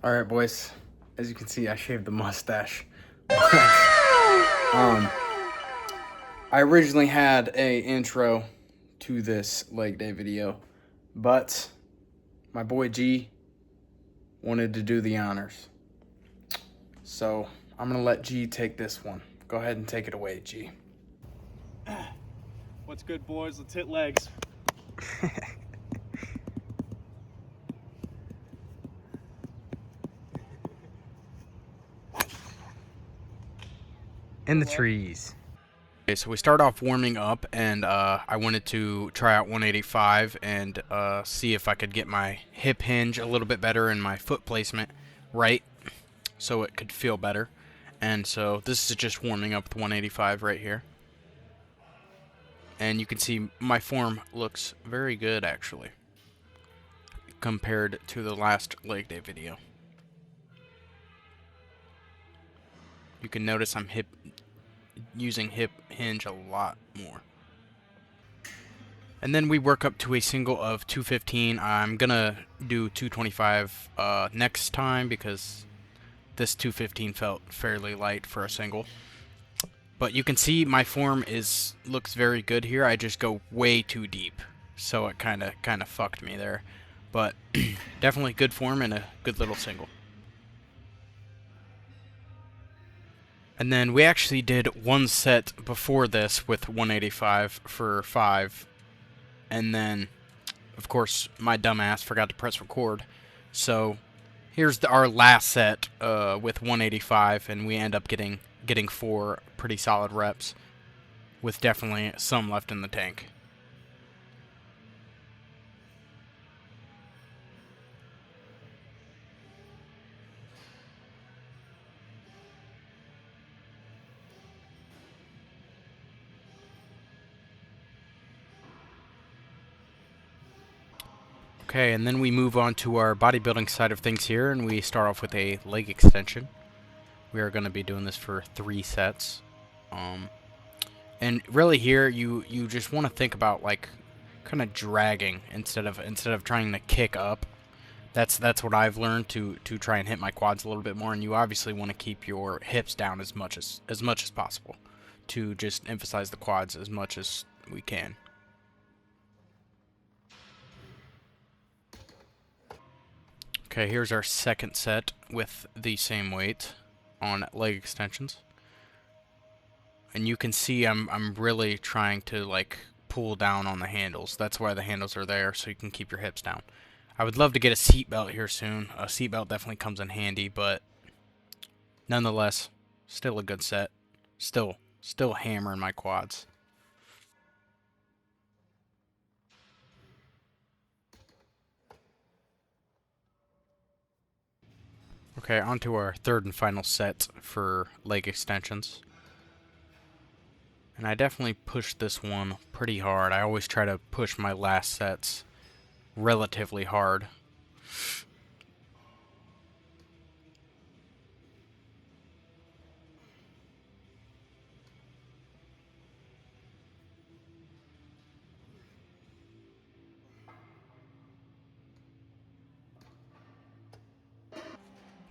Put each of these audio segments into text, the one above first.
All right, boys. As you can see, I shaved the mustache. I originally had a intro to this leg day video, but my boy G wanted to do the honors. So I'm gonna let G take this one. Go ahead and take it away, G. What's good, boys? Let's hit legs. In the trees. Okay, so we start off warming up, and I wanted to try out 185 and see if I could get my hip hinge a little bit better and my foot placement right, so it could feel better. And so this is just warming up with 185 right here. And you can see my form looks very good, actually, compared to the last leg day video. You can notice I'm using hip hinge a lot more. And then we work up to a single of 215. I'm gonna do 225 next time because this 215 felt fairly light for a single. But you can see my form looks very good here. I just go way too deep, so it kind of fucked me there. But definitely good form and a good little single. And then we actually did one set before this with 185 for 5. And then, of course, my dumbass forgot to press record. So here's our last set with 185, and we end up getting 4 pretty solid reps with definitely some left in the tank. Okay, and then we move on to our bodybuilding side of things here, and we start off with a leg extension. We are going to be doing this for 3 sets. And really here, you just want to think about like kind of dragging instead of trying to kick up. That's what I've learned to try and hit my quads a little bit more. And you obviously want to keep your hips down as much as possible to just emphasize the quads as much as we can. Okay, here's our second set with the same weight on leg extensions. And you can see I'm really trying to like pull down on the handles. That's why the handles are there, so you can keep your hips down. I would love to get a seat belt here soon. A seat belt definitely comes in handy, but nonetheless, still a good set. Still hammering my quads. Okay, on to our third and final set for leg extensions. And I definitely pushed this one pretty hard. I always try to push my last sets relatively hard.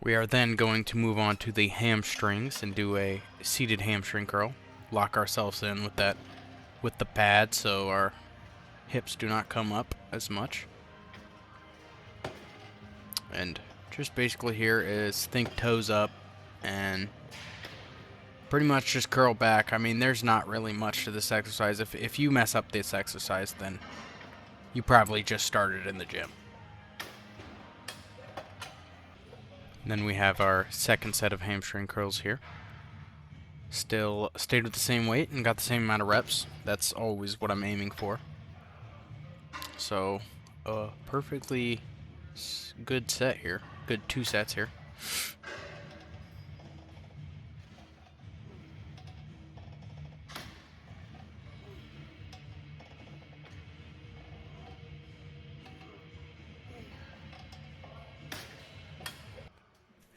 We are then going to move on to the hamstrings and do a seated hamstring curl. Lock ourselves in with the pad so our hips do not come up as much. And just basically here is think toes up and pretty much just curl back. I mean, there's not really much to this exercise. If you mess up this exercise, then you probably just started in the gym. And then we have our second set of hamstring curls here. Still stayed with the same weight and got the same amount of reps. That's always what I'm aiming for. So, perfectly good set here. Good 2 sets here.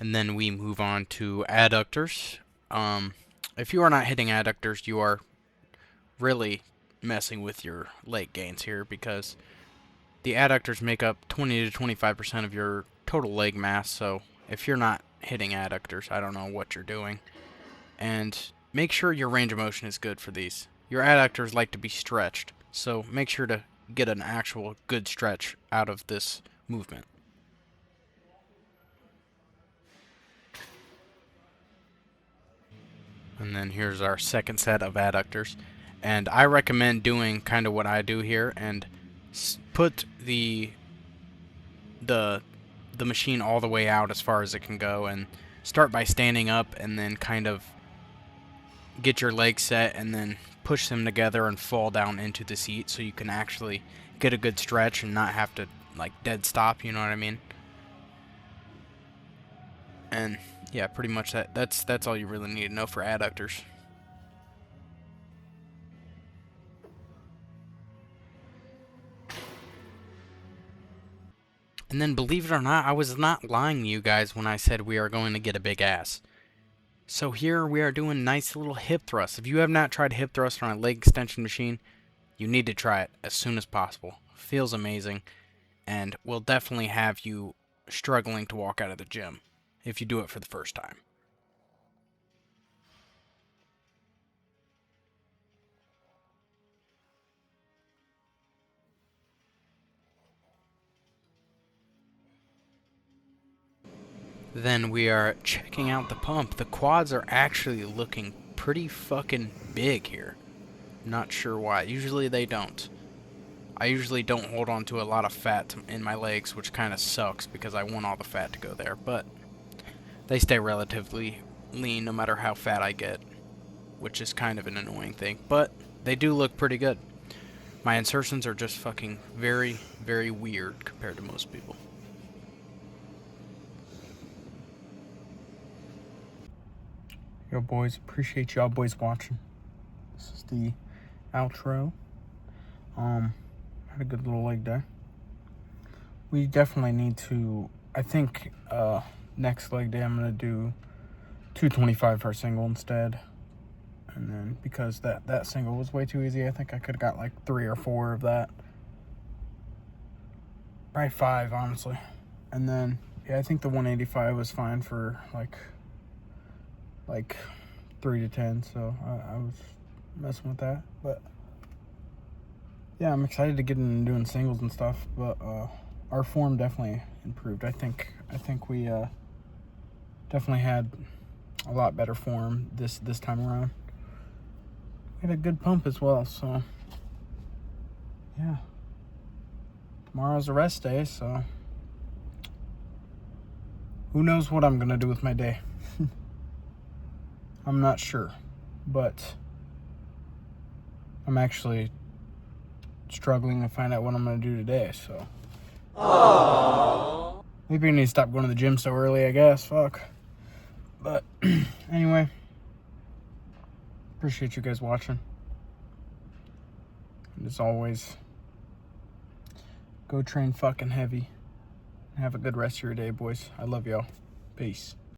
And then we move on to adductors. If you are not hitting adductors, you are really messing with your leg gains here because the adductors make up 20 to 25% of your total leg mass. So If you're not hitting adductors, I don't know what you're doing. And make sure your range of motion is good for these. Your adductors like to be stretched, so make sure to get an actual good stretch out of this movement. And then here's our second set of adductors. And I recommend doing kind of what I do here and put the machine all the way out as far as it can go, and start by standing up and then kind of get your legs set and then push them together and fall down into the seat so you can actually get a good stretch and not have to like dead stop, you know what I mean? And yeah, pretty much that's all you really need to know for adductors. And then, believe it or not, I was not lying to you guys when I said we are going to get a big ass. So here we are doing nice little hip thrusts. If you have not tried hip thrust on a leg extension machine, you need to try it as soon as possible. Feels amazing, and will definitely have you struggling to walk out of the gym if you do it for the first time. Then we are checking out the pump. The quads are actually looking pretty fucking big here. Not sure why. Usually they don't. I usually don't hold on to a lot of fat in my legs, which kind of sucks because I want all the fat to go there. But they stay relatively lean no matter how fat I get, which is kind of an annoying thing. But they do look pretty good. My insertions are just fucking very, very weird compared to most people. Yo, boys, appreciate y'all boys watching. This is the outro. Had a good little leg day. We definitely need to, I think, next leg day I'm gonna do 225 for a single instead. And then, because that single was way too easy, I think I could have got like 3 or 4 of that. Probably 5, honestly. And then, yeah, I think the 185 was fine for like 3 to 10, so I was messing with that. But yeah, I'm excited to get into doing singles and stuff, but our form definitely improved. I think we definitely had a lot better form this time around. We had a good pump as well, so yeah. Tomorrow's a rest day, so who knows what I'm gonna do with my day. I'm not sure, but I'm actually struggling to find out what I'm going to do today, so. Aww. Maybe I need to stop going to the gym so early, I guess. Fuck. But, anyway. Appreciate you guys watching. And as always, go train fucking heavy. Have a good rest of your day, boys. I love y'all. Peace.